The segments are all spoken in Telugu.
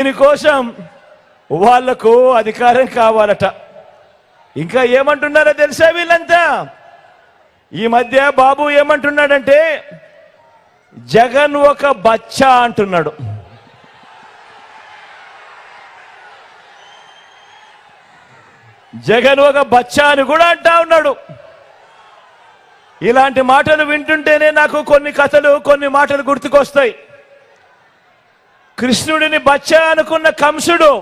దీనికోసం వాళ్లకు అధికారం కావాలట. ఇంకా ఏమంటున్నారో తెలుసా వీళ్ళంతా? ఈ మధ్య బాబు ఏమంటున్నాడంటే జగన్ ఒక బచ్చా అంటున్నాడు. జగన్ ఒక బచ్చా అని కూడా అంటా ఉన్నాడు. ఇలాంటి మాటలు వింటుంటేనే నాకు కొన్ని కథలు కొన్ని మాటలు గుర్తుకొస్తాయి. కృష్ణుడిని బచ్చా అనుకున్న కంసుడు,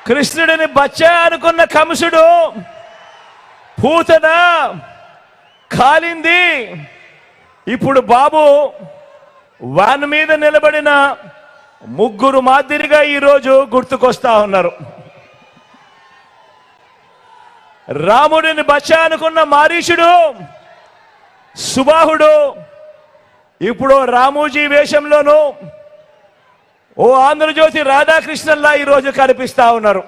కృష్ణుడిని బచ్చా అనుకున్న కంసుడు పూతన కాలింది. ఇప్పుడు బాబు వాన్ మీద నిలబడిన ముగ్గురు మాదిరిగా ఈరోజు గుర్తుకొస్తా ఉన్నారు. రాముడిని బచ్చా అనుకున్న మారీషుడు, సుబాహుడు ఇప్పుడు రామోజీ వేషంలోనూ ఓ ఆంధ్రజ్యోతి రాధాకృష్ణన్లా ఈరోజు కనిపిస్తా ఉన్నారు.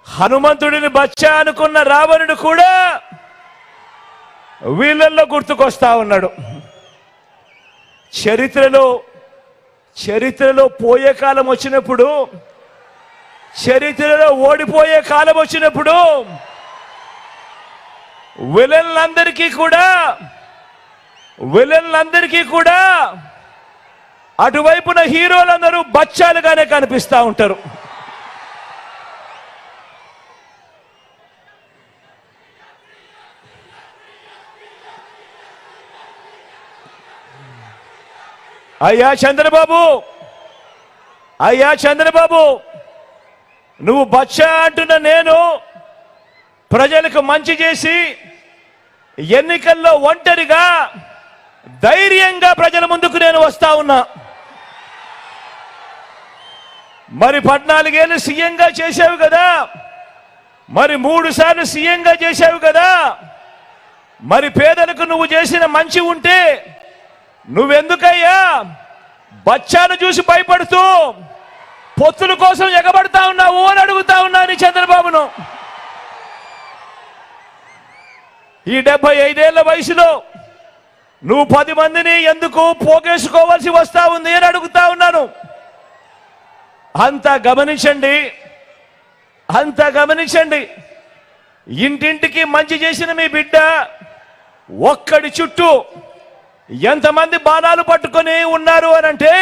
హనుమంతుడిని బచ్చా అనుకున్న రావణుడు కూడా వీళ్ళల్లో గుర్తుకొస్తా ఉన్నాడు. చరిత్రలో పోయే కాలం వచ్చినప్పుడు, చరిత్రలో ఓడిపోయే కాలం వచ్చినప్పుడు విలన్లందరికీ కూడా అటువైపున హీరోలందరూ బచ్చాలుగానే కనిపిస్తా ఉంటారు. అయ్యా చంద్రబాబు, నువ్వు బచ్చా అంటున్న నేను ప్రజలకు మంచి చేసి ఎన్నికల్లో ఒంటరిగా ధైర్యంగా ప్రజల ముందుకు నేను వస్తా ఉన్నా. మరి 14 ఏళ్ళు సీఎంగా చేశావు కదా, మరి 3 సార్లు సీఎంగా చేశావు కదా, మరి పేదలకు నువ్వు చేసిన మంచి ఉంటే నువ్వెందుకయ్యా బచ్చాను చూసి భయపడుతూ పొత్తుల కోసం ఎగబడతా ఉన్నావు అని అడుగుతా ఉన్నాను చంద్రబాబును. ఈ 75 ఏళ్ల వయసులో నువ్వు 10 మందిని ఎందుకు పోగేసుకోవాల్సి వస్తా ఉంది అని అడుగుతా ఉన్నాను. అంతా గమనించండి. ఇంటింటికి మంచి చేసిన మీ బిడ్డ ఒక్కడి చుట్టూ ఎంతమంది బాణాలు పట్టుకొని ఉన్నారు అని అంటే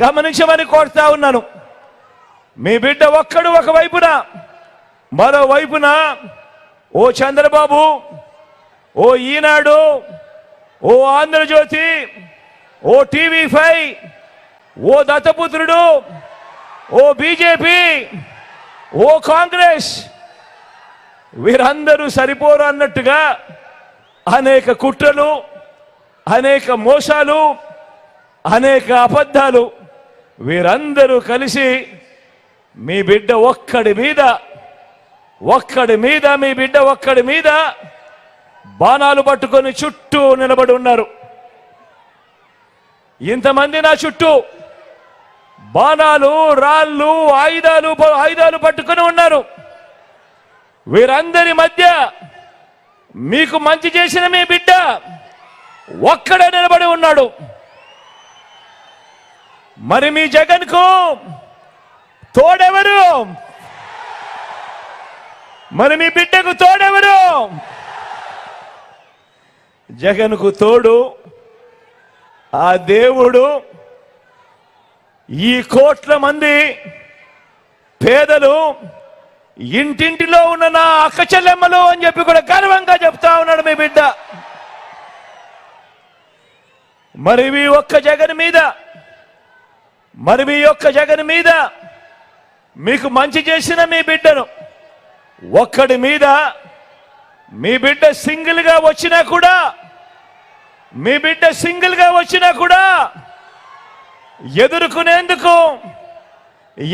గమనించమని కోరుతా ఉన్నాను. మీ బిడ్డ ఒక్కడు ఒకవైపున, మరోవైపున ఓ చంద్రబాబు, ఓ ఈనాడు, ఓ ఆంధ్రజ్యోతి, ఓ టీవీ5, ఓ దత్తపుత్రుడు, ఓ బీజేపీ, ఓ కాంగ్రెస్, వీరందరూ సరిపోరు అన్నట్టుగా అనేక కుట్రలు, అనేక మోసాలు, అనేక అబద్ధాలు, వీరందరూ కలిసి మీ బిడ్డ ఒక్కడి మీద బాణాలు పట్టుకొని చుట్టూ నిలబడి ఉన్నారు. ఇంతమంది నా చుట్టూ బాణాలు, రాళ్ళు, ఆయుధాలు పట్టుకొని ఉన్నారు. వీరందరి మధ్య మీకు మంచి చేసిన మీ బిడ్డ ఒక్కడే నిలబడి ఉన్నాడు. మరి మీ జగన్కు తోడెవరు? మరి మీ బిడ్డకు తోడెవరు? జగన్కు తోడు ఆ దేవుడు ఈ కోట్ల మంది పేదలు, ఇంటింటిలో ఉన్న నా అక్క చెల్లెమ్మలు అని చెప్పి కూడా గర్వంగా చెప్తా ఉన్నాడు మీ బిడ్డ. మరి మీ ఒక్క జగన్ మీద మీకు మంచి చేసిన మీ బిడ్డను ఒక్కడి మీద మీ బిడ్డ సింగిల్గా వచ్చినా కూడా ఎదుర్కొనేందుకు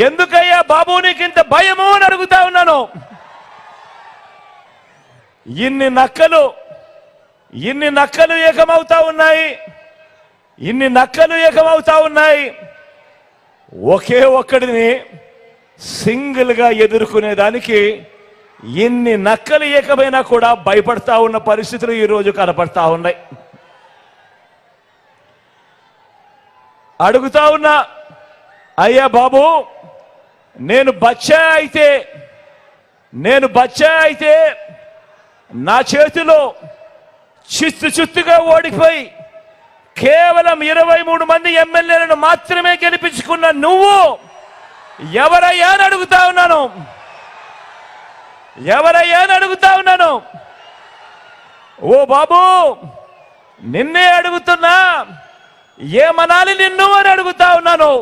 ఎందుకయ్యా బాబు నీకింత భయము అని అడుగుతా ఉన్నాను. ఇన్ని నక్కలు ఏకమవుతా ఉన్నాయి. ఒకే ఒక్కడిని సింగిల్గా ఎదుర్కొనేదానికి ఇన్ని నక్కలు ఏకమైనా కూడా భయపడతా ఉన్న పరిస్థితులు ఈరోజు కనపడతా ఉన్నాయి. అడుగుతా ఉన్నా, అయ్యా బాబు, నేను బచ్చా అయితే నా చేతిలో చిత్తుగా ఓడిపోయి కేవలం 23 మంది ఎమ్మెల్యేలను మాత్రమే గెలిపించుకున్న నువ్వు ఎవరయ్యా అని అడుగుతా ఉన్నాను. ఓ బాబు, నిన్నే అడుగుతున్నా, ఏమనాలి నిన్ను అని అడుగుతా ఉన్నాను.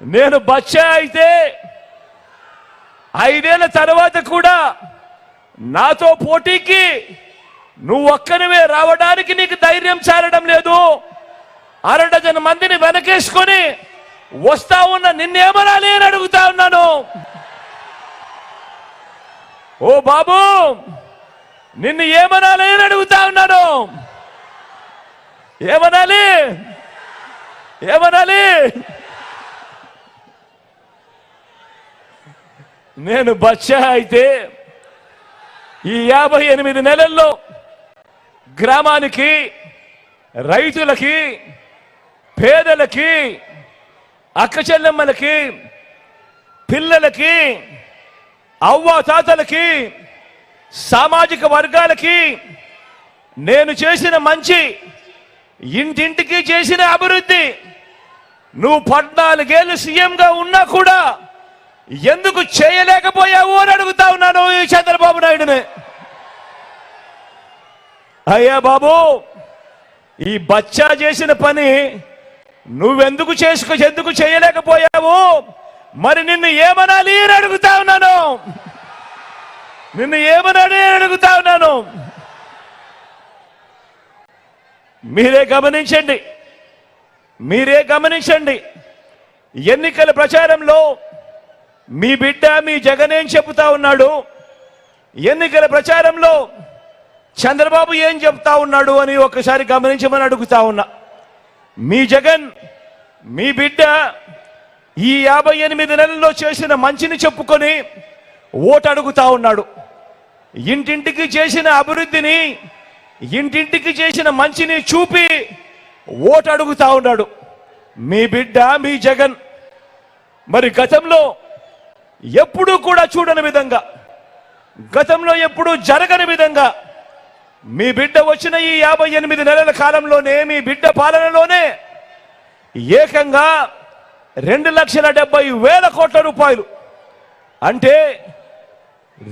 నేను బచ్చా అయితే 5 ఏళ్ల తర్వాత కూడా నాతో పోటీకి నువ్వు ఒక్కనివే రావడానికి నీకు ధైర్యం చాలడం లేదు. 6 డజన్ మందిని వెనకేసుకొని వస్తా ఉన్న నిన్నేమనాలి అని అడుగుతా ఉన్నాను. ఓ బాబు, నిన్ను ఏమనాలి అని అడుగుతా ఉన్నాను. ఏమనాలి? నేను బచ్చా అయితే ఈ 58 నెలల్లో గ్రామానికి, రైతులకి, పేదలకి, అక్క చెల్లెమ్మలకి, పిల్లలకి, అవ్వాతాతలకి, సామాజిక వర్గాలకి నేను చేసిన మంచి, ఇంటింటికి చేసిన అభివృద్ధి నువ్వు 14 ఏళ్ళు సీఎంగా ఉన్నా కూడా ఎందుకు చేయలేకపోయావు అని అడుగుతా ఉన్నాను ఈ చంద్రబాబు నాయుడుని. అయ్యా బాబు, ఈ బచ్చా చేసిన పని నువ్వెందుకు ఎందుకు చేయలేకపోయావు? మరి నిన్ను ఏమనాలి అని అడుగుతా ఉన్నాను. మీరే గమనించండి. ఎన్నికల ప్రచారంలో మీ బిడ్డ మీ జగన్ ఏం చెబుతా ఉన్నాడు, ఎన్నికల ప్రచారంలో చంద్రబాబు ఏం చెప్తా ఉన్నాడు అని ఒకసారి గమనించమని అడుగుతా ఉన్నా. మీ జగన్, మీ బిడ్డ ఈ 58 నెలల్లో చేసిన మంచిని చెప్పుకొని ఓటు అడుగుతా ఉన్నాడు. ఇంటింటికి చేసిన అభివృద్ధిని, ఇంటింటికి చేసిన మంచిని చూపి ఓటు అడుగుతా ఉన్నాడు మీ బిడ్డ, మీ జగన్. మరి గతంలో ఎప్పుడూ కూడా చూడని విధంగా, గతంలో ఎప్పుడూ జరగని విధంగా మీ బిడ్డ వచ్చిన ఈ 58 నెలల కాలంలోనే, మీ బిడ్డ పాలనలోనే ఏకంగా 2,70,000 కోట్ల రూపాయలు, అంటే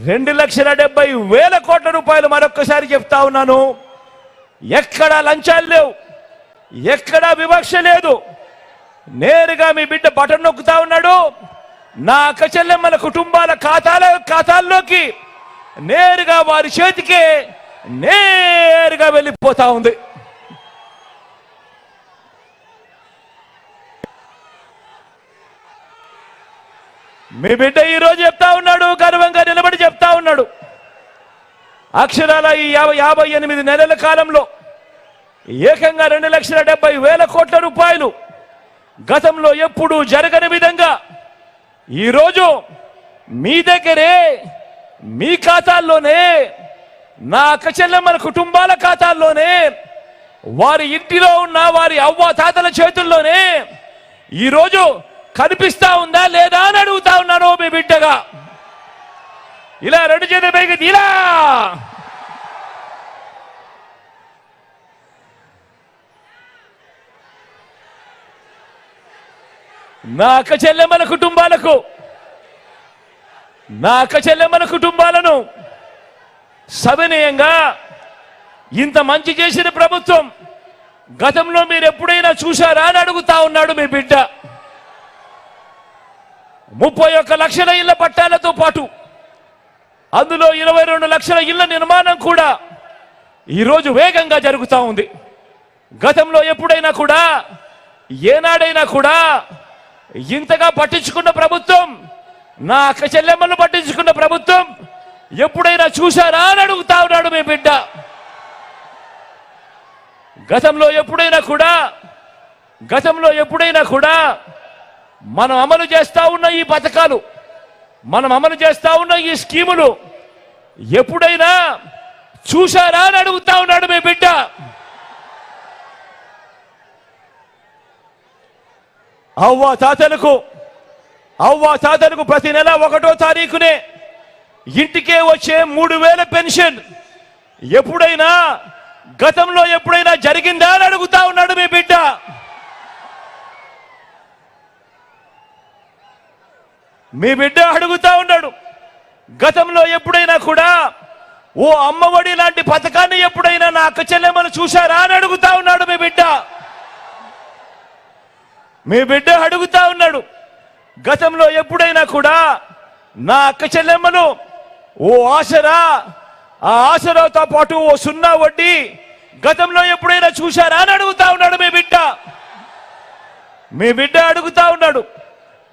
2,70,000 కోట్ల రూపాయలు, మరొక్కసారి చెప్తా ఉన్నాను, ఎక్కడా లంచాలు లేవు, ఎక్కడా వివక్ష లేదు. నేరుగా మీ బిడ్డ బటన్ నొక్కుతా ఉన్నాడు, నా అక్క చెల్లెమ్మల కుటుంబాల ఖాతాల్లోకి నేరుగా వారి చేతికే నేరుగా వెళ్ళిపోతా ఉంది. మీ బిడ్డ ఈరోజు చెప్తా ఉన్నాడు, గర్వంగా నిలబడి చెప్తా ఉన్నాడు, అక్షరాల ఈ 58 నెలల కాలంలో ఏకంగా 2,70,000 కోట్ల రూపాయలు గతంలో ఎప్పుడూ జరగని విధంగా ఈరోజు మీ దగ్గరే, మీ ఖాతాల్లోనే, నా అక్క చెల్లెమ్మల కుటుంబాల ఖాతాల్లోనే, వారి ఇంటిలో ఉన్న వారి అవ్వ తాతల చేతుల్లోనే ఈరోజు కనిపిస్తా ఉందా లేదా అని అడుగుతా ఉన్నాను మీ బిడ్డగా. ఇలా 2 చేతుల పైకి ఇలా నా అక్క చెల్లెమ్మల కుటుంబాలను సవినయంగా, ఇంత మంచి చేసిన ప్రభుత్వం గతంలో మీరు ఎప్పుడైనా చూశారా అని అడుగుతా ఉన్నాడు మీ బిడ్డ. 31 లక్షల ఇళ్ల పట్టాలతో పాటు అందులో 22 లక్షల ఇళ్ల నిర్మాణం కూడా ఈరోజు వేగంగా జరుగుతూ ఉంది. గతంలో ఎప్పుడైనా కూడా, ఏనాడైనా కూడా ఇంతగా పట్టించుకున్న ప్రభుత్వం, నా అక్క చెల్లెమ్మలను పట్టించుకున్న ప్రభుత్వం ఎప్పుడైనా చూశారా అని అడుగుతా ఉన్నాడు మీ బిడ్డ. గతంలో ఎప్పుడైనా కూడా మనం అమలు చేస్తా ఉన్న ఈ పథకాలు, మనం అమలు చేస్తా ఉన్న ఈ స్కీములు ఎప్పుడైనా చూశారా అని అడుగుతా ఉన్నాడు మీ బిడ్డ. అవ్వ తాతలకు ప్రతి నెల 1వ తారీఖునే ఇంటికే వచ్చే 3000 పెన్షన్ ఎప్పుడైనా గతంలో ఎప్పుడైనా జరిగిందా అని అడుగుతా ఉన్నాడు మీ బిడ్డ. అడుగుతా ఉన్నాడు, గతంలో ఎప్పుడైనా కూడా ఓ అమ్మఒడి లాంటి పథకాన్ని ఎప్పుడైనా నా అక్క చెల్లెమ్మలు చూశారా అని అడుగుతా ఉన్నాడు మీ బిడ్డ అడుగుతా ఉన్నాడు, గతంలో ఎప్పుడైనా కూడా నా అక్క చెల్లెమ్మలు ఓ ఆసరా, ఆ ఆసరాతో పాటు ఓ 0 వడ్డీ గతంలో ఎప్పుడైనా చూశారా అని అడుగుతా ఉన్నాడు మీ బిడ్డ అడుగుతా ఉన్నాడు.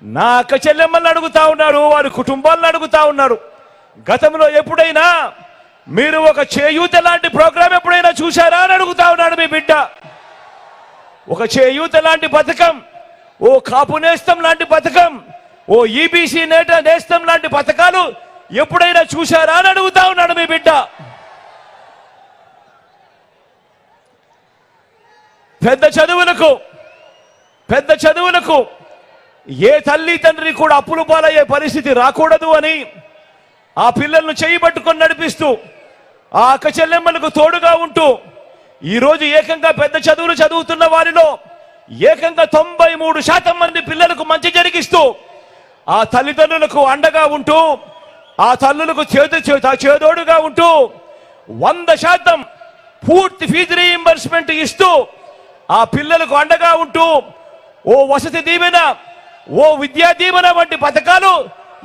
నా అక్క చెల్లెమ్మల్ని అడుగుతా ఉన్నారు, వారి కుటుంబాలను అడుగుతా ఉన్నారు, గతంలో ఎప్పుడైనా మీరు ఒక చేయూత లాంటి ప్రోగ్రాం ఎప్పుడైనా చూశారా అని అడుగుతా ఉన్నాడు మీ బిడ్డ. ఒక చేయూత లాంటి పథకం, ఓ కాపు నేస్తం లాంటి పథకం, ఓ ఈబీసీ నేస్తం లాంటి పథకాలు ఎప్పుడైనా చూశారా అని అడుగుతా ఉన్నాడు మీ బిడ్డ. పెద్ద చదువులకు ఏ తల్లి తండ్రి కూడా అప్పులు పాలయ్యే పరిస్థితి రాకూడదు అని ఆ పిల్లలను చేయబట్టుకొని నడిపిస్తూ ఆ అక్క చెల్లెమ్మలకు తోడుగా ఉంటూ ఈరోజు ఏకంగా పెద్ద చదువులు చదువుతున్న వారిలో ఏకంగా 93% మంది పిల్లలకు మంచి జరిగిస్తూ ఆ తల్లిదండ్రులకు అండగా ఉంటూ ఆ తల్లులకు చేదోడుగా ఉంటూ 100% పూర్తి ఫీజు రీయింబర్స్మెంట్ ఇస్తూ ఆ పిల్లలకు అండగా ఉంటూ ఓ వసతి దీవెన, ఓ విద్యా దీవెన వంటి పథకాలు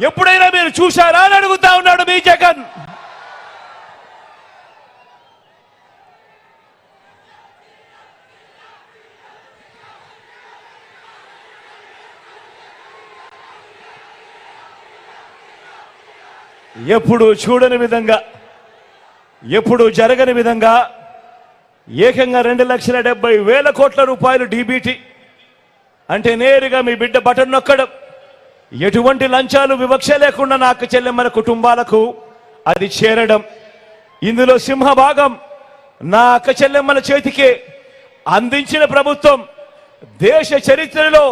ఎప్పుడైనా మీరు చూశారా అని అడుగుతా ఉన్నాడు మీ జగన్. ఎప్పుడు చూడని విధంగా, ఎప్పుడు జరగని విధంగా ఏకంగా 2,70,000 కోట్ల రూపాయలు డీబీటీ అంటే నేరుగా మీ బిడ్డ బటన్ నొక్కడం, ఎటువంటి లంచాలు వివక్ష లేకుండా నా అక్క చెల్లెమ్మల కుటుంబాలకు అది చేరడం, ఇందులో సింహభాగం నా అక్క చెల్లెమ్మల చేతికే అందించిన ప్రభుత్వం దేశ చరిత్రలో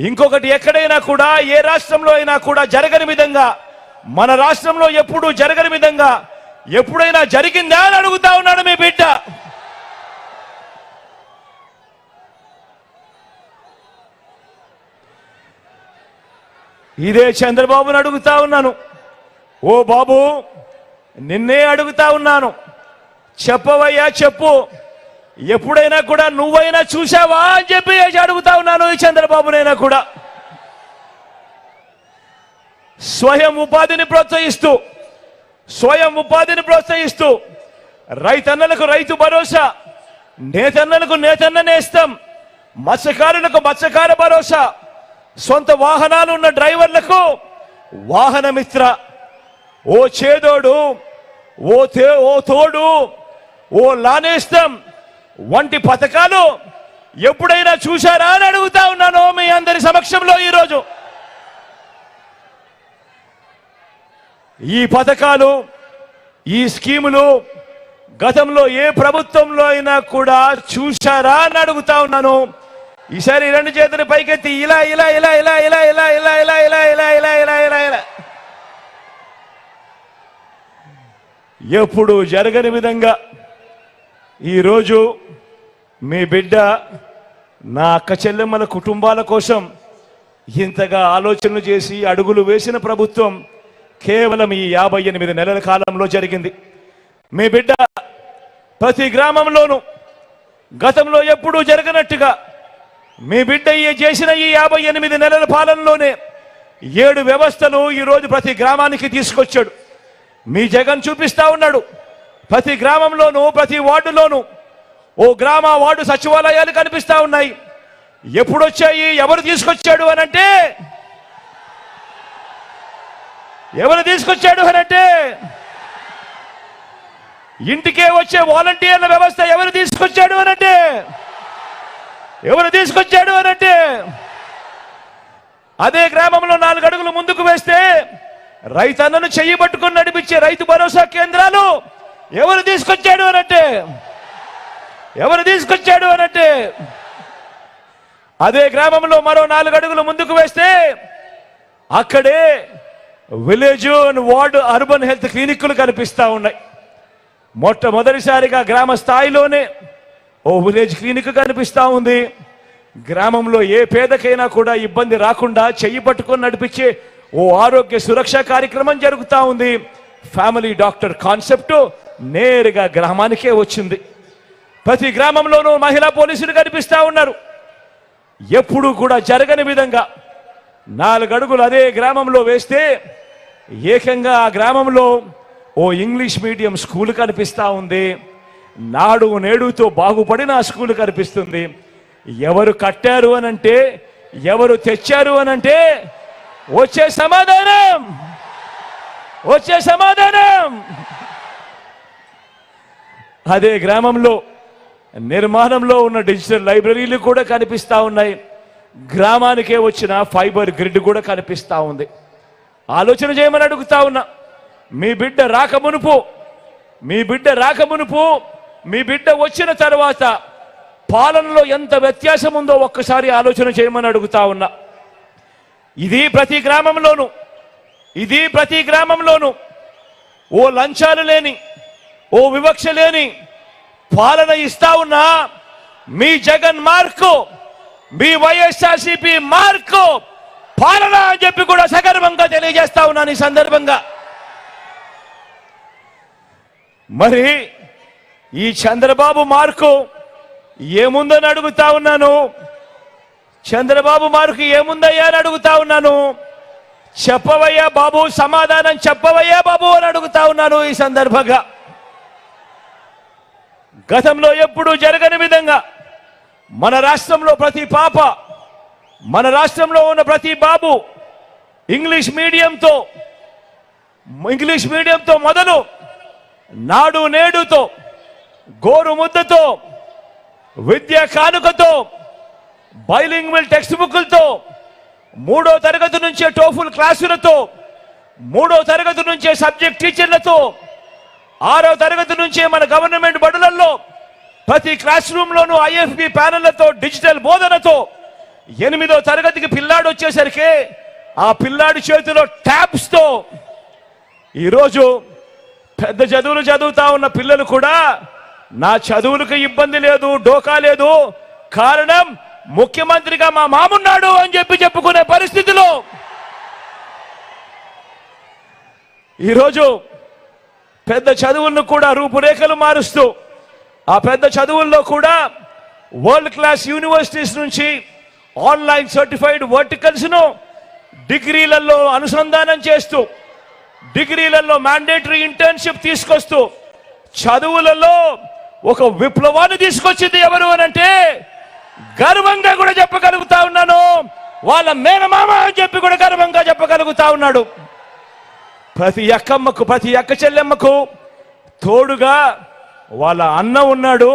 ఇంకొకటి ఎక్కడైనా కూడా ఏ రాష్ట్రంలో అయినా కూడా జరగని విధంగా, మన రాష్ట్రంలో ఎప్పుడూ జరగని విధంగా ఎప్పుడైనా జరిగిందా అని అడుగుతా ఉన్నాడు మీ బిడ్డ. ఇదే చంద్రబాబుని అడుగుతా ఉన్నాను, ఓ బాబు నిన్నే అడుగుతా ఉన్నాను, చెప్పవయ్యా చెప్పు, ఎప్పుడైనా కూడా నువ్వైనా చూసావా అని చెప్పి అడుగుతా ఉన్నాను ఈ చంద్రబాబునైనా కూడా. స్వయం ఉపాధిని ప్రోత్సహిస్తూ రైతన్నలకు రైతు భరోసా, నేతన్నలకు నేతన్న నేస్తం, మత్స్యకారులకు మత్స్యకార భరోసా, సొంత వాహనాలు ఉన్న డ్రైవర్లకు వాహన మిత్ర, ఓ చేదోడు, ఓ తోడు, ఓ లానేస్తం వంటి పథకాలు ఎప్పుడైనా చూశారా అని అడుగుతా ఉన్నాను మీ అందరి సమక్షంలో. ఈరోజు ఈ పథకాలు, ఈ స్కీములు గతంలో ఏ ప్రభుత్వంలో అయినా కూడా చూశారా అని అడుగుతా ఉన్నాను. ఈసారి 2 చేతులు పైకెత్తి ఇలా ఇలా ఇలా ఇలా ఇలా ఇలా ఇలా ఇలా ఇలా ఇలా ఇలా ఇలా ఇలా ఇలా ఎప్పుడు జరగని విధంగా ఈరోజు మీ బిడ్డ నా అక్క చెల్లెమ్మల కుటుంబాల కోసం ఇంతగా ఆలోచనలు చేసి అడుగులు వేసిన ప్రభుత్వం కేవలం ఈ 58 నెలల కాలంలో జరిగింది. మీ బిడ్డ ప్రతి గ్రామంలోనూ గతంలో ఎప్పుడూ జరగనట్టుగా మీ బిడ్డ చేసిన ఈ 58 నెలల పాలనలోనే 7 వ్యవస్థలు ఈరోజు ప్రతి గ్రామానికి తీసుకొచ్చాడు. మీ జగన్ చూపిస్తా ఉన్నాడు, ప్రతి గ్రామంలోనూ ప్రతి వార్డులోనూ ఓ గ్రామ వార్డు సచివాలయాలు కనిపిస్తా ఉన్నాయి. ఎప్పుడొచ్చాయి, ఎవరు తీసుకొచ్చాడు అనంటే ఇంటికే వచ్చే వాలంటీర్ల వ్యవస్థ ఎవరు తీసుకొచ్చాడు అనంటే అదే గ్రామంలో 4 అడుగులు ముందుకు వేస్తే రైతన్నను చెయ్యి పట్టుకొని నడిపించే రైతు భరోసా కేంద్రాలు ఎవరు తీసుకొచ్చాడు అనంటే అదే గ్రామంలో మరో 4 అడుగులు ముందుకు వేస్తే అక్కడే village and ward urban health క్లినిక్లు కనిపిస్తూ ఉన్నాయి. మొట్టమొదటిసారిగా గ్రామ స్థాయిలోనే ఓ విలేజ్ క్లినిక్ కనిపిస్తూ ఉంది. గ్రామంలో ఏ పేదకైనా కూడా ఇబ్బంది రాకుండా చెయ్యి పట్టుకొని నడిపించే ఓ ఆరోగ్య సురక్ష కార్యక్రమం జరుగుతూ ఉంది. ఫ్యామిలీ డాక్టర్ కాన్సెప్ట్ నేరుగా గ్రామానికే వచ్చింది. ప్రతి గ్రామంలోనూ మహిళా పోలీసులు కనిపిస్తూ ఉన్నారు. ఎప్పుడూ కూడా జరగని విధంగా 4 అడుగులు అదే గ్రామంలో వేస్తే ఏకంగా ఆ గ్రామంలో ఓ ఇంగ్లీష్ మీడియం స్కూల్ కనిపిస్తూ ఉంది. నాడు నేడుతో బాగుపడిన ఆ స్కూల్ కనిపిస్తుంది. ఎవరు కట్టారు అనంటే, ఎవరు తెచ్చారు అనంటే వచ్చే సమాధానం అదే గ్రామంలో నిర్మాణంలో ఉన్న డిజిటల్ లైబ్రరీలు కూడా కనిపిస్తూ ఉన్నాయి. గ్రామానికే వచ్చిన ఫైబర్ గ్రిడ్ కూడా కనిపిస్తూ ఉంది. ఆలోచన చేయమని అడుగుతా ఉన్నా. మీ బిడ్డ రాకమునుపు, మీ బిడ్డ వచ్చిన తర్వాత పాలనలో ఎంత వ్యత్యాసం ఉందో ఒక్కసారి ఆలోచన చేయమని అడుగుతా ఉన్నా. ఇది ప్రతి గ్రామంలోనూ ఓ లంచాలు లేని, ఓ వివక్ష లేని పాలన ఇస్తా ఉన్నా మీ జగన్ మార్కు, మీ వైఎస్ఆర్సీపీ మార్కు పాలన అని చెప్పి కూడా సగర్వంగా తెలియజేస్తా ఉన్నాను ఈ సందర్భంగా. మరి ఈ చంద్రబాబు మార్కు ఏముందని అడుగుతా ఉన్నాను. చంద్రబాబు మార్కు ఏముందయ్యా అని అడుగుతా ఉన్నాను. చెప్పవయ్యా బాబు, సమాధానం చెప్పవయ్యా బాబు అని అడుగుతా ఉన్నాను ఈ సందర్భంగా. గతంలో ఎప్పుడూ జరగని విధంగా మన రాష్ట్రంలో ప్రతి పాప, మన రాష్ట్రంలో ఉన్న ప్రతి బాబు ఇంగ్లీష్ మీడియంతో మొదలు నాడు నేడుతో, గోరు ముద్దతో, విద్యా కానుకతో, బైలింగ్వల్ టెక్స్ట్ బుక్లతో, 3వ తరగతి నుంచే టోఫుల్ క్లాసులతో, 3వ తరగతి నుంచే సబ్జెక్ట్ టీచర్లతో, 6వ తరగతి నుంచే మన గవర్నమెంట్ బడులలో ప్రతి క్లాస్ రూమ్ లోనూ ఐఎఫ్బి ప్యానెళ్లతో, డిజిటల్ బోధనతో, 8వ తరగతికి పిల్లాడు వచ్చేసరికి ఆ పిల్లాడి చేతిలో ట్యాబ్స్ తో ఈరోజు పెద్ద చదువులు చదువుతా ఉన్న పిల్లలు కూడా నా చదువులకు ఇబ్బంది లేదు, డోకా లేదు, కారణం ముఖ్యమంత్రిగా మా మామున్నాడు అని చెప్పుకునే పరిస్థితిలో ఈరోజు పెద్ద చదువులను కూడా రూపురేఖలు మారుస్తూ, ఆ పెద్ద చదువుల్లో కూడా వరల్డ్ క్లాస్ యూనివర్సిటీస్ నుంచి ఆన్లైన్ సర్టిఫైడ్ వర్టికల్స్ ను డిగ్రీలలో అనుసంధానం చేస్తూ, డిగ్రీలలో మ్యాండేటరీ ఇంటర్న్షిప్ తీసుకొస్తూ చదువులలో ఒక విప్లవాన్ని తీసుకొచ్చింది ఎవరు అనంటే గర్వంగా కూడా చెప్పగలుగుతా ఉన్నాను. వాళ్ళ మేనమామ అని చెప్పి కూడా గర్వంగా చెప్పగలుగుతా ఉన్నాడు. ప్రతి అక్కమ్మకు, ప్రతి అక్క చెల్లెమ్మకు తోడుగా వాళ్ళ అన్న ఉన్నాడు,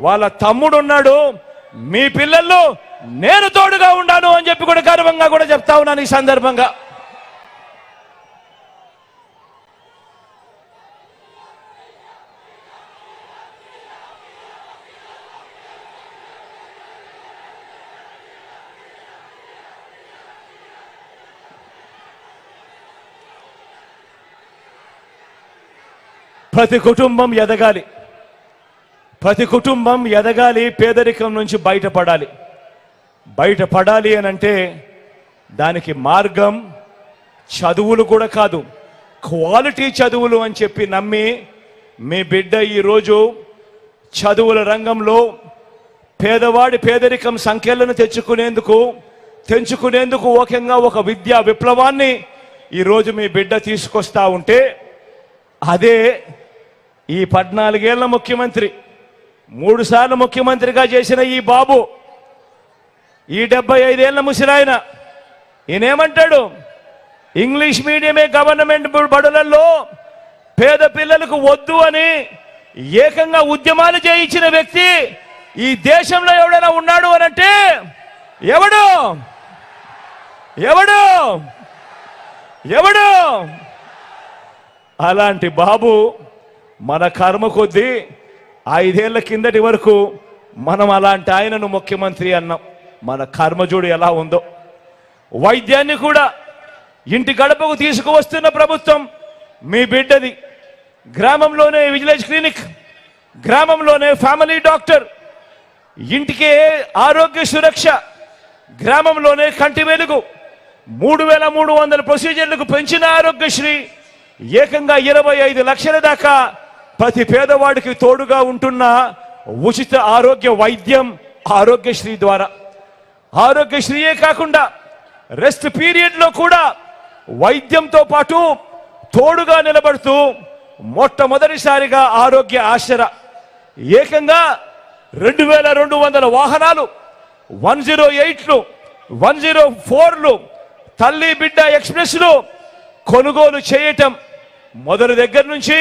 వాళ్ళ తమ్ముడు ఉన్నాడు. మీ పిల్లల్లో నేను తోడుగా ఉన్నాను అని చెప్పి కూడా గర్వంగా కూడా చెప్తా ఉన్నాను ఈ సందర్భంగా. ప్రతి కుటుంబం ఎదగాలి, పేదరికం నుంచి బయటపడాలి అని అంటే దానికి మార్గం చదువులు కూడా కాదు, క్వాలిటీ చదువులు అని చెప్పి నమ్మి మీ బిడ్డ ఈరోజు చదువుల రంగంలో పేదవాడి పేదరికం సంఖ్యలను తెంచుకునేందుకు ఓకంగా ఒక విద్యా విప్లవాన్ని ఈరోజు మీ బిడ్డ తీసుకొస్తా ఉంటే, అదే ఈ 14 ఏళ్ల ముఖ్యమంత్రి, 3 సార్లు ముఖ్యమంత్రిగా చేసిన ఈ బాబు, ఈ 75 ఏళ్ల ముసిరాయన ఈయనేమంటాడు? ఇంగ్లీష్ మీడియమే గవర్నమెంట్ బడులలో పేద పిల్లలకు వద్దు అని ఏకంగా ఉద్యమాలు చేయించిన వ్యక్తి ఈ దేశంలో ఎవడైనా ఉన్నాడు అనంటే ఎవడు? అలాంటి బాబు మన కర్మ కొద్దీ 5 ఏళ్ల కిందటి వరకు మనం అలాంటి ఆయనను ముఖ్యమంత్రి అన్నాం. మన కర్మజోడు ఎలా ఉందో. వైద్యాన్ని కూడా ఇంటి గడపకు తీసుకువస్తున్న ప్రభుత్వం మీ బిడ్డది. గ్రామంలోనే విజిలెన్స్ క్లినిక్, గ్రామంలోనే ఫ్యామిలీ డాక్టర్, ఇంటికే ఆరోగ్య సురక్ష, గ్రామంలోనే కంటి వెలుగు, 3300 ప్రొసీజర్లకు పెంచిన ఆరోగ్యశ్రీ, ఏకంగా 25 లక్షల దాకా ప్రతి పేదవాడికి తోడుగా ఉంటున్న ఉచిత ఆరోగ్య వైద్యం ఆరోగ్యశ్రీ ద్వారా. ఆరోగ్యశ్రీయే కాకుండా రెస్ట్ పీరియడ్లో కూడా వైద్యంతో పాటు తోడుగా నిలబడుతూ మొట్టమొదటిసారిగా ఆరోగ్య ఆసరా, ఏకంగా 2200 వాహనాలు, 108లు, 104లు, తల్లి బిడ్డ ఎక్స్ప్రెస్లు కొనుగోలు చేయటం మొదటి దగ్గర నుంచి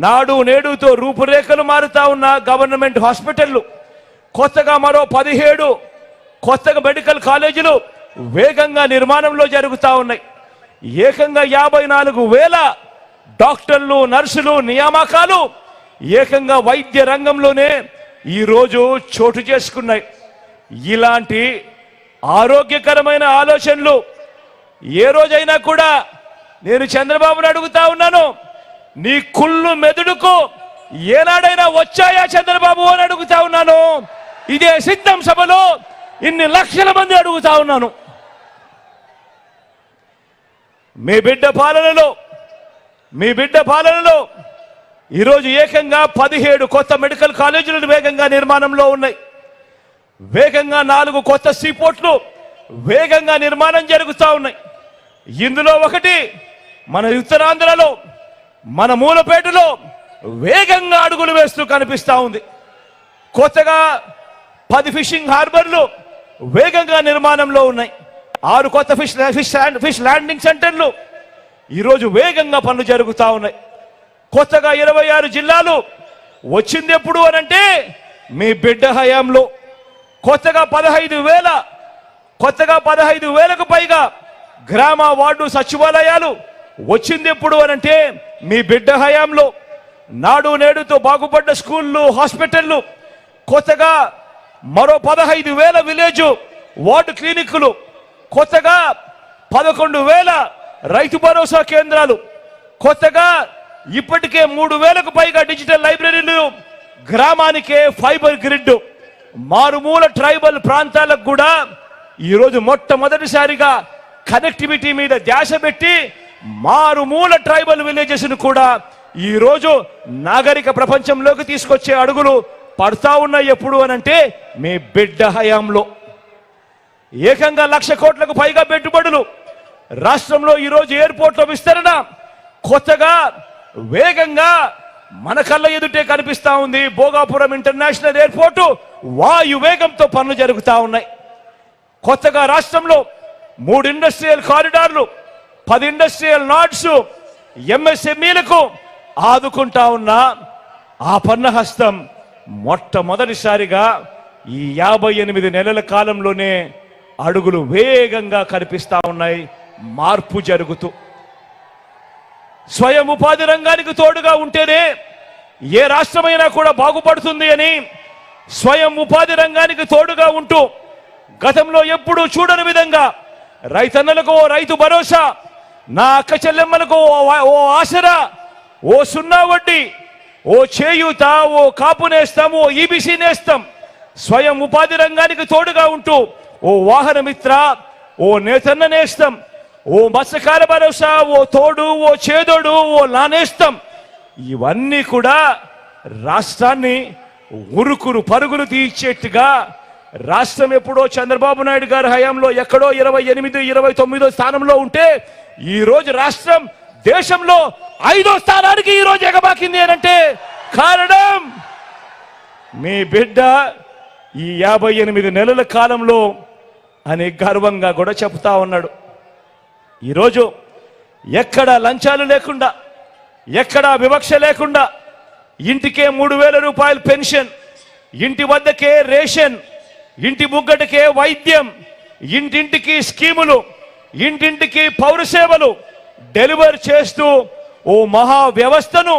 నాడు నేడుతో రూపురేఖలు మారుతా ఉన్న గవర్నమెంట్ హాస్పిటళ్లు, కొత్తగా మరో 17 కొత్తగా మెడికల్ కాలేజీలు వేగంగా నిర్మాణంలో జరుగుతూ ఉన్నాయి. ఏకంగా 54,000 డాక్టర్లు, నర్సులు నియామకాలు ఏకంగా వైద్య రంగంలోనే ఈరోజు చోటు చేసుకున్నాయి. ఇలాంటి ఆరోగ్యకరమైన ఆలోచనలు ఏ రోజైనా కూడా నేను చంద్రబాబును అడుగుతా ఉన్నాను, నీ కుళ్ళు మెదడుకు ఏనాడైనా వచ్చాయా చంద్రబాబు అని అడుగుతా ఉన్నాను. ఇదే సిద్ధం సభలో ఇన్ని లక్షల మంది అడుగుతా ఉన్నాను. మీ బిడ్డ పాలనలో ఈరోజు ఏకంగా 17 కొత్త మెడికల్ కాలేజీలు వేగంగా నిర్మాణంలో ఉన్నాయి. వేగంగా 4 కొత్త సీపోర్ట్లు వేగంగా నిర్మాణం జరుగుతూ ఉన్నాయి. ఇందులో ఒకటి మన ఉత్తరాంధ్రలో, మన మూలపేటలో వేగంగా అడుగులు వేస్తూ కనిపిస్తూ ఉంది. కొత్తగా 10 ఫిషింగ్ హార్బర్లు వేగంగా నిర్మాణంలో ఉన్నాయి. 6 కొత్త ఫిష్ ల్యాండింగ్ సెంటర్లు ఈరోజు వేగంగా పనులు జరుగుతూ ఉన్నాయి. కొత్తగా 26 జిల్లాలు వచ్చింది ఎప్పుడు అనంటే మీ బిడ్డ హయాంలో. కొత్తగా 15,000కు పైగా గ్రామ వార్డు సచివాలయాలు వచ్చింది ఎప్పుడు అనంటే మీ బిడ్డ హయాంలో. నాడు నేడుతో బాగుపడ్డ స్కూళ్ళు, హాస్పిటళ్ళు, కొత్తగా మరో 15,000 విలేజ్ వార్డు క్లినిక్లు, కొత్తగా 11,000 రైతు భరోసా కేంద్రాలు, కొత్తగా ఇప్పటికే 3,000కు పైగా డిజిటల్ లైబ్రరీలు, గ్రామానికే ఫైబర్ గ్రిడ్, మారుమూల ట్రైబల్ ప్రాంతాలకు కూడా ఈరోజు మొట్టమొదటిసారిగా కనెక్టివిటీ మీద ధ్యాస పెట్టి మారుమూల ట్రైబల్ విలేజెస్ ను కూడా ఈరోజు నాగరిక ప్రపంచంలోకి తీసుకొచ్చే అడుగులు పడతా ఉన్నాయి. ఎప్పుడు అనంటే మీ బిడ్డ హయాంలో. ఏకంగా 1,00,000 కోట్లకు పైగా పెట్టుబడులు రాష్ట్రంలో ఈరోజు ఎయిర్పోర్ట్ల విస్తరణ కొత్తగా వేగంగా మన కళ్ళ ఎదుటే కనిపిస్తా ఉంది. భోగాపురం ఇంటర్నేషనల్ ఎయిర్పోర్టు వాయు వేగంతో పనులు జరుగుతూ ఉన్నాయి. కొత్తగా రాష్ట్రంలో 3 ఇండస్ట్రియల్ కారిడార్లు, 10 ఇండస్ట్రియల్ నాడ్స్, ఎంఎస్ఎంఈలకు ఆదుకుంటా ఉన్న ఆ పన్నహస్తం మొట్టమొదటిసారిగా ఈ 58 నెలల కాలంలోనే అడుగులు వేగంగా కనిపిస్తా ఉన్నాయి. మార్పు జరుగుతూ స్వయం ఉపాధి రంగానికి తోడుగా ఉంటేనే ఏ రాష్ట్రమైనా కూడా బాగుపడుతుంది అని స్వయం ఉపాధి రంగానికి తోడుగా ఉంటూ గతంలో ఎప్పుడూ చూడని విధంగా రైతన్నలకు ఓ రైతు భరోసా, నా అక్క చెల్లెమ్మలకు ఓ ఆసరా, ఓ 0 వడ్డీ, ఓ చేయూత, ఓ కాపు నేస్తం, ఓ ఈబీసీ నేస్తం, స్వయం ఉపాధి రంగానికి తోడుగా ఉంటూ ఓ వాహన మిత్ర, ఓ నేతన్న నేస్తం, ఓ మత్స్యకార భరోసా, ఓ తోడు, ఓ చేదోడు, ఓ నానేస్తం, ఇవన్నీ కూడా రాష్ట్రాన్ని ఉరుకురు పరుగులు తీర్చేట్టుగా రాష్ట్రం ఎప్పుడో చంద్రబాబు నాయుడు గారి హయాంలో ఎక్కడో 28, 29 స్థానంలో ఉంటే ఈ రోజు రాష్ట్రం దేశంలో 5వ స్థానానికి ఈ రోజు ఎగబాకింది అంటే కారణం మీ బిడ్డ ఈ 58 నెలల కాలంలో అని గర్వంగా కూడా చెప్తా ఉన్నాడు. ఈరోజు ఎక్కడ లంచాలు లేకుండా, ఎక్కడా వివక్ష లేకుండా ఇంటికే 3,000 రూపాయలు పెన్షన్, ఇంటి వద్దకే రేషన్, ఇంటి ముగ్గటికే వైద్యం, ఇంటింటికి స్కీములు, ఇంటింటికి పౌర సేవలు డెలివర్ చేస్తూ ఓ మహా వ్యవస్థను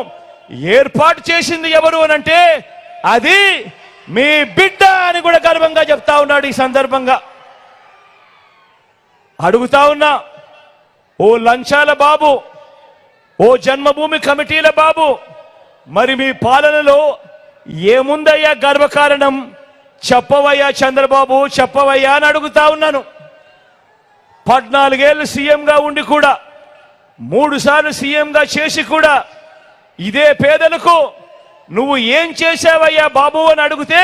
ఏర్పాటు చేసింది ఎవరు అనంటే అది మీ బిడ్డ అని కూడా గర్వంగా చెప్తా ఉన్నాడు. ఈ సందర్భంగా అడుగుతా ఉన్నా, ఓ లంచాల బాబు, ఓ జన్మభూమి కమిటీల బాబు, మరి మీ పాలనలో ఏముందయ్యా గర్వకారణం? చెప్పవయ్యా చంద్రబాబు, చెప్పవయ్యా అని అడుగుతా ఉన్నాను. 14 ఏళ్ళు సీఎంగా ఉండి కూడా, 3 సార్లు సీఎంగా చేసి కూడా ఇదే పేదలకు నువ్వు ఏం చేశావయ్యా బాబు అని అడిగితే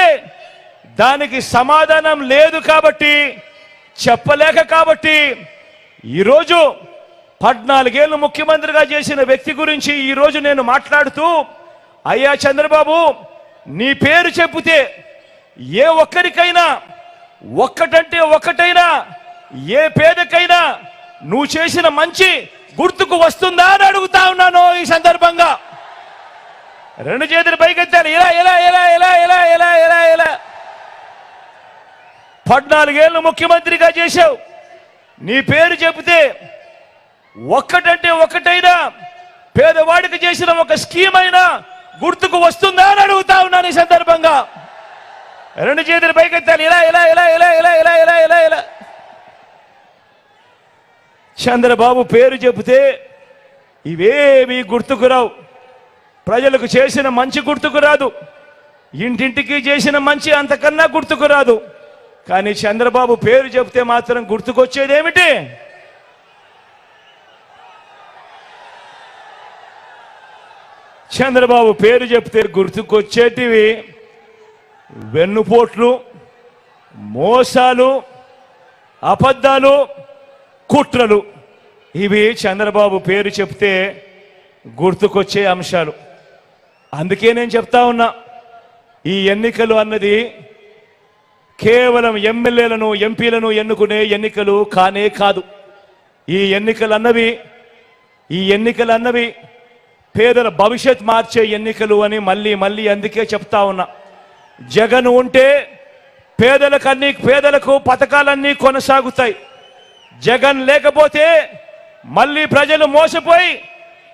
దానికి సమాధానం లేదు. కాబట్టి చెప్పలేక కాబట్టి ఈరోజు 14 ఏళ్ళు ముఖ్యమంత్రిగా చేసిన వ్యక్తి గురించి ఈరోజు నేను మాట్లాడుతూ, అయ్యా చంద్రబాబు, నీ పేరు చెబితే ఏ ఒక్కరికైనా ఒక్కటంటే ఒక్కటైనా ఏ పేదకైనా నువ్వు చేసిన మంచి గుర్తుకు వస్తుందా అని అడుగుతా ఉన్నాను. ఈ సందర్భంగా 2 చేతులు పైకెత్తాను. ఇలా ఇలా ఇలా ఇలా ఇలా ఇలా ఇలా ఇలా 14 ఏళ్ళు ముఖ్యమంత్రిగా చేశావు, నీ పేరు చెబితే ఒక్కటంటే ఒక్కటైనా పేదవాడికి చేసిన ఒక స్కీమ్ అయినా గుర్తుకు వస్తుందా అని అడుగుతా ఉన్నాను. ఈ సందర్భంగా 2 చేతులు పైకెత్తాను. ఇలా ఇలా ఇలా ఇలా ఇలా ఇలా ఇలా ఇలా ఇలా చంద్రబాబు పేరు చెబితే ఇవేమీ గుర్తుకు రావు. ప్రజలకు చేసిన మంచి గుర్తుకు రాదు, ఇంటింటికి చేసిన మంచి అంతకన్నా గుర్తుకు రాదు. కానీ చంద్రబాబు పేరు చెబితే మాత్రం గుర్తుకొచ్చేదేమిటి? చంద్రబాబు పేరు చెప్తే గుర్తుకొచ్చేటివి వెన్నుపోట్లు, మోసాలు, అబద్ధాలు, కుట్రలు. ఇవి చంద్రబాబు పేరు చెప్తే గుర్తుకొచ్చే అంశాలు. అందుకే నేను చెప్తా ఉన్నా, ఈ ఎన్నికలు అన్నది కేవలం ఎమ్మెల్యేలను ఎంపీలను ఎన్నుకునే ఎన్నికలు కానే కాదు. ఈ ఎన్నికలు అన్నవి పేదల భవిష్యత్ మార్చే ఎన్నికలు అని మళ్ళీ మళ్ళీ అందుకే చెప్తా ఉన్నా. జగన్ ఉంటే పేదలకు పథకాలన్నీ కొనసాగుతాయి. జగన్ లేకపోతే మళ్ళీ ప్రజలు మోసపోయి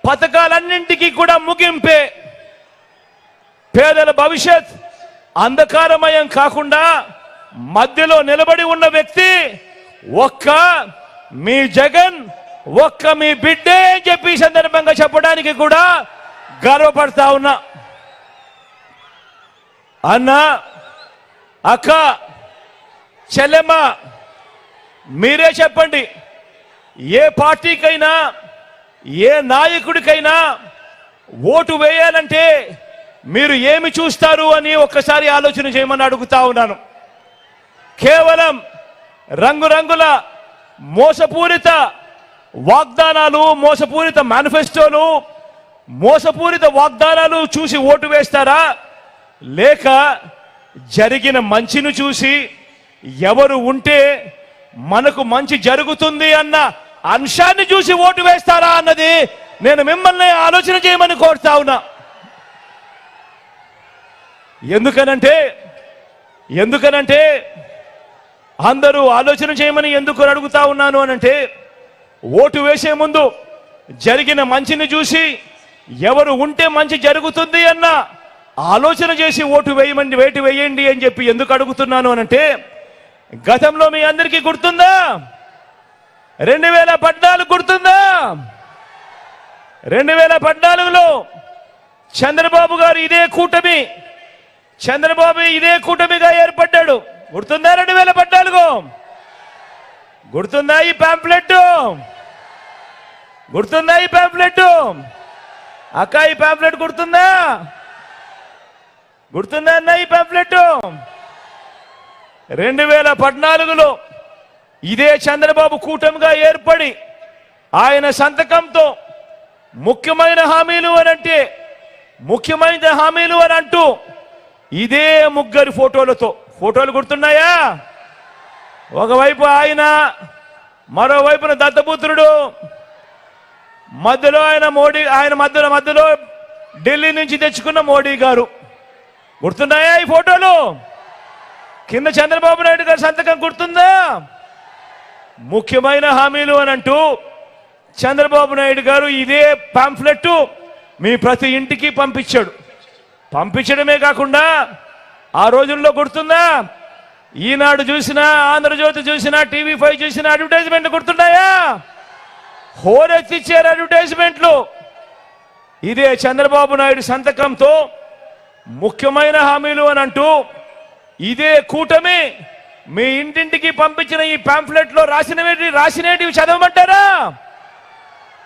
పథకాలన్నింటికీ కూడా ముగింపే. పేదల భవిష్యత్ అంధకారమయం కాకుండా మధ్యలో నిలబడి ఉన్న వ్యక్తి ఒక్క మీ జగన్, ఒక్క మీ బిడ్డే అని చెప్పి సందర్భంగా చెప్పడానికి కూడా గర్వపడతా ఉన్నా. అన్న, అక్క, చెల్లెమ్మ, మీరే చెప్పండి, ఏ పార్టీకైనా ఏ నాయకుడికైనా ఓటు వేయాలంటే మీరు ఏమి చూస్తారు అని ఒక్కసారి ఆలోచన చేయమని అడుగుతా ఉన్నాను. కేవలం రంగురంగుల మోసపూరిత వాగ్దానాలు, మోసపూరిత మేనిఫెస్టోలు, మోసపూరిత వాగ్దానాలు చూసి ఓటు వేస్తారా? లేక జరిగిన మంచిని చూసి ఎవరు ఉంటే మనకు మంచి జరుగుతుంది అన్న అంశాన్ని చూసి ఓటు వేస్తారా అన్నది నేను మిమ్మల్ని ఆలోచన చేయమని కోరుతా ఉన్నా. ఎందుకనంటే అందరూ ఆలోచన చేయమని ఎందుకు అడుగుతా ఉన్నాను అనంటే, ఓటు వేసే ముందు జరిగిన మంచిని చూసి ఎవరు ఉంటే మంచి జరుగుతుంది అన్న ఆలోచన చేసి ఓటు వేయండి అని చెప్పి ఎందుకు అడుగుతున్నాను అనంటే, గతంలో మీ అందరికీ గుర్తుందా? 2014 గుర్తుందా? 2014లో చంద్రబాబు గారు ఇదే కూటమిగా ఏర్పడ్డాడు. గుర్తుందా? 2014 గుర్తుందా? ఈ పాంప్లెట్ గుర్తుందా? ఈ పాంప్లెట్ అక్క, ఈ పాంప్లెట్ గుర్తుందా అన్న? ఈ పాంప్లెట్ 2014లో ఇదే చంద్రబాబు కూటమిగా ఏర్పడి ఆయన సంతకంతో ముఖ్యమైన హామీలు అని అంటూ ఇదే ముగ్గురి ఫోటోలు గుర్తున్నాయా? ఒకవైపు ఆయన, మరోవైపున దత్తపుత్రుడు, మధ్యలో మధ్యలో ఢిల్లీ నుంచి తెచ్చుకున్న మోడీ గారు. గుర్తున్నాయా ఈ ఫోటోలు? కింద చంద్రబాబు నాయుడు గారి సంతకం గుర్తుందా? ముఖ్యమైన హామీలు అని అంటూ చంద్రబాబు నాయుడు గారు ఇదే పాంఫ్లెట్ మీ ప్రతి ఇంటికి పంపించడమే కాకుండా ఆ రోజుల్లో గుర్తుందా, ఈనాడు చూసినా, ఆంధ్రజ్యోతి చూసినా, టీవీ5 చూసినా అడ్వర్టైజ్మెంట్ గుర్తున్నాయా? హోరెత్తిచ్చారు అడ్వర్టైజ్మెంట్లు. ఇదే చంద్రబాబు నాయుడు సంతకంతో ముఖ్యమైన హామీలు అని అంటూ ఇదే కూటమి మీ ఇంటింటికి పంపించిన ఈ పాంఫ్లెట్ లో రాసినవి చదవమంటారా?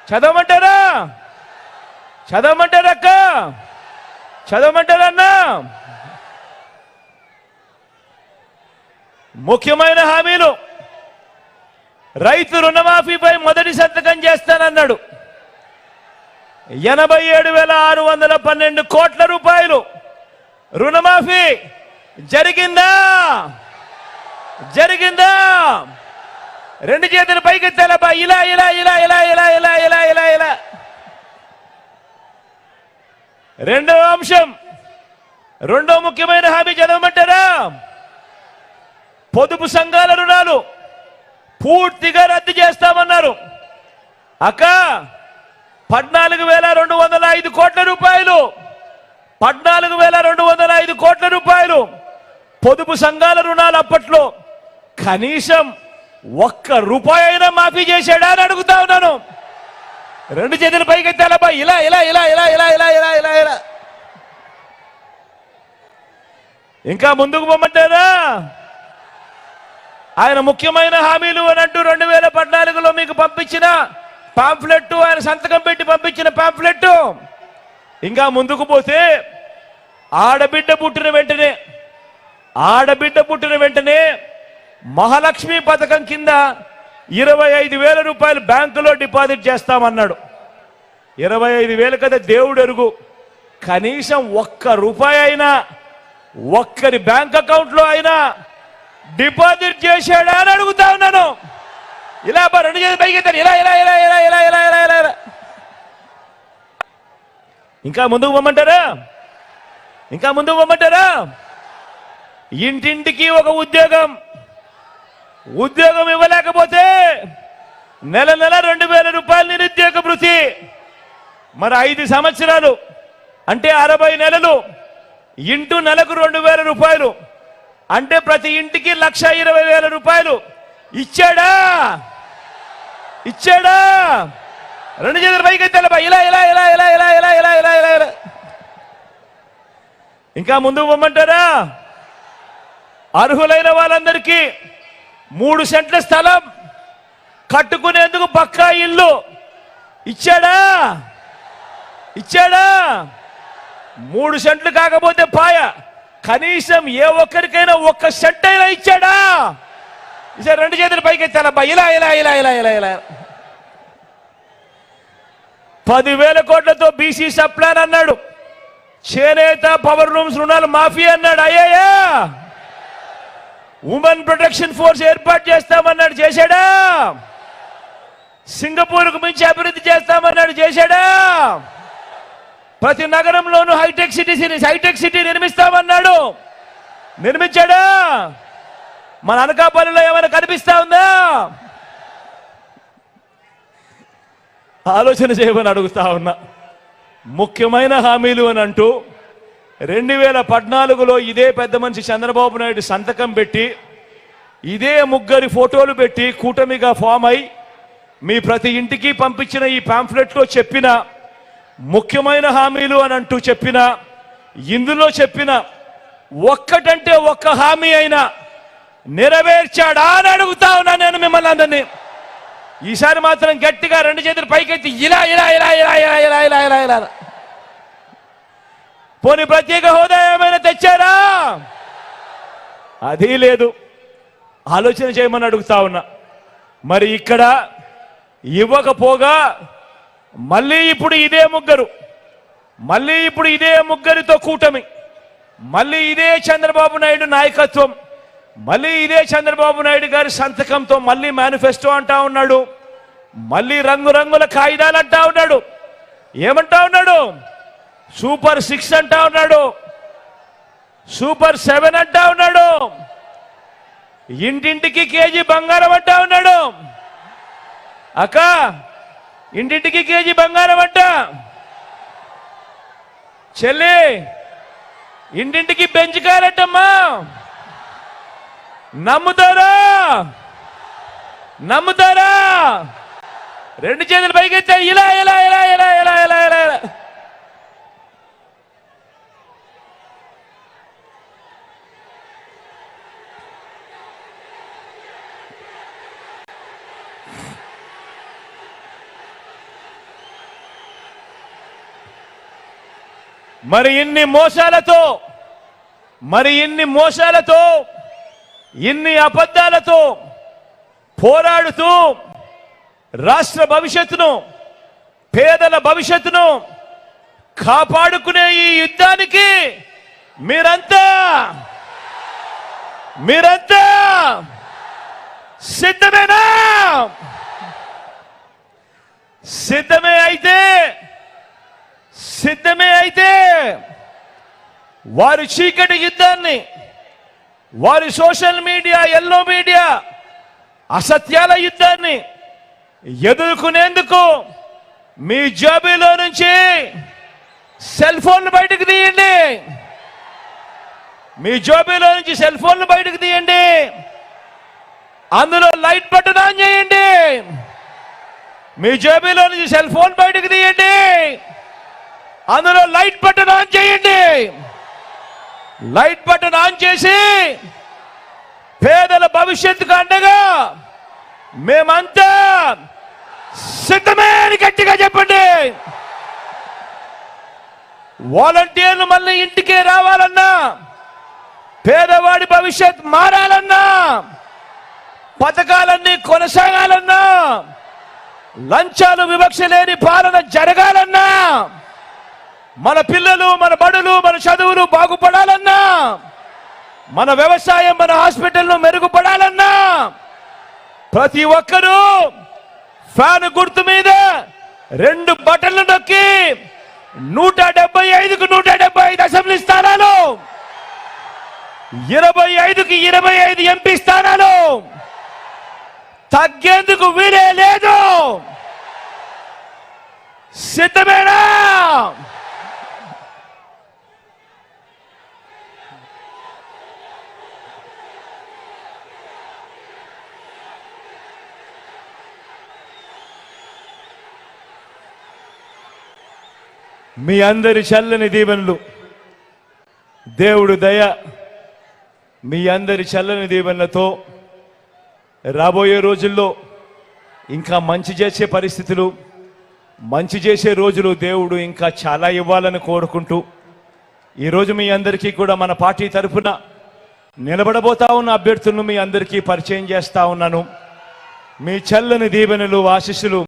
చదవమంటారా? చదవమంటారక్క? చదవమంటారన్నా? ముఖ్యమైన హామీలు. రైతు రుణమాఫీపై మొదటి సంతకం చేస్తానన్నాడు. 87,612 కోట్ల రూపాయలు రుణమాఫీ జరిగిందా? జరిగిందా? రెండు చేతులు పైకెత్తాలబ్బా. ఇలా ఇలా ఇలా ఇలా ఇలా ఇలా ఇలా ఇలా ఇలా. రెండవ అంశం, రెండో ముఖ్యమైన హామీ చదవమంటారా? పొదుపు సంఘాల రుణాలు పూర్తిగా రద్దు చేస్తామన్నారు. అక్క 14,205 కోట్ల రూపాయలు, 14,205 కోట్ల రూపాయలు పొదుపు సంఘాల రుణాలు అప్పట్లో కనీసం ₹1 అయినా మాఫీ చేశాడా అని అడుగుతా ఉన్నాను. రెండు చేతులు పైకెత్తాలబ్బా. ఇలా ఇలా ఇలా ఇలా ఇలా ఇలా ఇలా ఇలా ఇలా. ఇంకా ముందుకు పోమంటారా? ఆయన ముఖ్యమైన హామీలు అని అంటూ 2014లో మీకు పంపించిన పాంఫ్లెట్, ఆయన సంతకం పెట్టి పంపించిన పాంఫ్లెట్. ఇంకా ముందుకు పోతే ఆడబిడ్డ పుట్టిన వెంటనే మహాలక్ష్మి పథకం కింద 25,000 రూపాయలు బ్యాంకులో డిపాజిట్ చేస్తామన్నాడు. 25,000 కదా దేవుడు ఎరుగు. కనీసం ₹1 అయినా ఒక్కరి బ్యాంక్ అకౌంట్ లో అయినా డిపాజిట్ చేశాడా అని అడుగుతా ఉన్నాను. ఇలా రెండు చేసి పైకి ఇలా ఇలా ఇలా ఇలా ఇలా ఇలా ఇలా ఇలా ఇలా. ఇంకా ముందుకు పోమంటారా? ఇంకా ముందుకు పోమంటారా? ఇంటింటికి ఒక ఉద్యోగం ఇవ్వలేకపోతే నెల 2,000 రూపాయలు నిరుద్యోగ భృతి. మరి 5 సంవత్సరాలు అంటే 60 నెలలు ఇంటూ నెలకు 2,000 రూపాయలు అంటే ప్రతి ఇంటికి 1,20,000 రూపాయలు ఇచ్చాడా? ఇచ్చాడా? రెండు చేతులు పైకి తెలపా. ఇలా ఇలా ఇలా ఇలా ఇలా ఇలా ఇలా ఇలా ఇలా ఇలా. ఇంకా ముందుకు పొమ్మంటారా? అర్హులైన వాళ్ళందరికీ 3 సెంట్ల స్థలం కట్టుకునేందుకు పక్కా ఇల్లు ఇచ్చాడా? ఇచ్చాడా? 3 సెంట్లు కాకపోతే పాయ, కనీసం ఏ ఒక్కరికైనా 1 సెంట్ అయినా ఇచ్చాడా? ఈసారి రెండు చేతులు పైకెత్తాలబ్బా. ఇలా ఇలా ఇలా ఇలా ఇలా ఇలా. 10,000 కోట్లతో బీసీ సప్లాన్ అన్నాడు. చేనేత పవర్ రూమ్స్ రుణాలు మాఫీ అన్నాడు. అయ్యాయా? ఉమెన్ ప్రొటెక్షన్ ఫోర్స్ ఏర్పాటు చేస్తామన్నాడు. చేశాడా? సింగపూర్కు మించి అభివృద్ధి చేస్తామన్నాడు. చేశాడా? ప్రతి నగరంలోనూ హైటెక్ సిటీ నిర్మిస్తామన్నాడు. నిర్మించాడా? మన అనకాపల్లిలో ఏమైనా కనిపిస్తా ఉందా? ఆలోచన చేయమని అడుగుతా ఉన్నా. ముఖ్యమైన హామీలు అని అంటూ 2014లో ఇదే పెద్ద మనిషి చంద్రబాబు నాయుడు సంతకం పెట్టి ఇదే ముగ్గురి ఫోటోలు పెట్టి కూటమిగా ఫామ్ అయి మీ ప్రతి ఇంటికి పంపించిన ఈ పాంఫ్లెట్లో చెప్పిన ముఖ్యమైన హామీలు అని అంటూ చెప్పిన ఇందులో చెప్పిన ఒక్కటంటే ఒక్క హామీ అయినా నెరవేర్చాడా అని అడుగుతా ఉన్నా నేను మిమ్మల్ని అందరినీ. ఈసారి మాత్రం గట్టిగా రెండు చేతులు పైకెత్తి ఇలా ఇలా ఇలా ఇలా ఇలా ఇలా ఇలా ఇలా ఇలా. పోనీ ప్రత్యేక హోదా ఏమైనా తెచ్చారా? అది లేదు. ఆలోచన చేయమని అడుగుతా ఉన్నా. మరి ఇక్కడ ఇవ్వకపోగా మళ్ళీ ఇప్పుడు ఇదే ముగ్గురితో కూటమి, మళ్ళీ ఇదే చంద్రబాబు నాయుడు నాయకత్వం, మళ్ళీ ఇదే చంద్రబాబు నాయుడు గారి సంతకంతో మళ్ళీ మేనిఫెస్టో అంటా ఉన్నాడు. మళ్ళీ రంగురంగుల కాగితాలు అంటా ఉన్నాడు. ఏమంటా ఉన్నాడు? సూపర్ 6 అంటా ఉన్నాడు, సూపర్ 7 అంటా ఉన్నాడు, ఇంటింటికి కేజీ బంగారం అంటా ఉన్నాడు. అక్క ఇంటింటికి కేజీ బంగారం అంట. చెల్లి ఇంటింటికి బెంచ్ కార్ అంటమ్మా. నమ్ముతారా? నమ్ముతారా? రెండు చేతులు పైకెత్తా. ఇలా ఇలా ఇలా ఇలా ఇలా ఇలా ఇలా ఇలా. మరి ఇన్ని మోసాలతో ఇన్ని అబద్ధాలతో పోరాడుతూ రాష్ట్ర భవిష్యత్తును, పేదల భవిష్యత్తును కాపాడుకునే ఈ యుద్ధానికి మీరంతా సిద్ధమేనా? సిద్ధమే అయితే వారి చీకటి యుద్ధాన్ని, వారి సోషల్ మీడియా, ఎల్లో మీడియా అసత్యాల యుద్ధాన్ని ఎదుర్కొనేందుకు మీ జేబులో నుంచి సెల్ ఫోన్లు బయటకు తీయండి. మీ జేబులో నుంచి సెల్ ఫోన్లు బయటకు తీయండి. అందులో లైట్ బటన్ ఆన్ చేయండి. మీ జేబులో నుంచి సెల్ ఫోన్ బయటకు తీయండి. అందులో లైట్ బటన్ ఆన్ చేయండి. లైట్ బటన్ ఆన్ చేసి పేదల భవిష్యత్తుకు అండగా మేమంతా సిద్ధమే అని గట్టిగా చెప్పండి. వాలంటీర్లు మళ్ళీ ఇంటికే రావాలన్నా, పేదవాడి భవిష్యత్ మారాలన్నా, పథకాలన్నీ కొనసాగాలన్నా, లంచాలు వివక్ష లేని పాలన జరగాలన్నా, మన పిల్లలు, మన బడులు, మన చదువులు బాగుపడాలన్నా, మన వ్యవసాయం, మన హాస్పిటల్ను మెరుగుపడాలన్నా ప్రతి ఒక్కరూ ఫ్యాన్ గుర్తు మీద 2 బటన్లు నొక్కి 175కు 175 అసెంబ్లీ స్థానాలు, 25కి 25 ఎంపీ స్థానాలు తగ్గేందుకు వీలే లేదు. సిద్ధమేనా? మీ అందరి చల్లని దీవెనలు, దేవుడు దయ, మీ అందరి చల్లని దీవెనలతో రాబోయే రోజుల్లో ఇంకా మంచి చేసే పరిస్థితులు, మంచి చేసే రోజులు దేవుడు ఇంకా చాలా ఇవ్వాలని కోరుకుంటూ, ఈరోజు మీ అందరికీ కూడా మన పార్టీ తరఫున నిలబడబోతా ఉన్న అభ్యర్థులను మీ అందరికీ పరిచయం చేస్తా ఉన్నాను. మీ చల్లని దీవెనలు, ఆశీస్సులు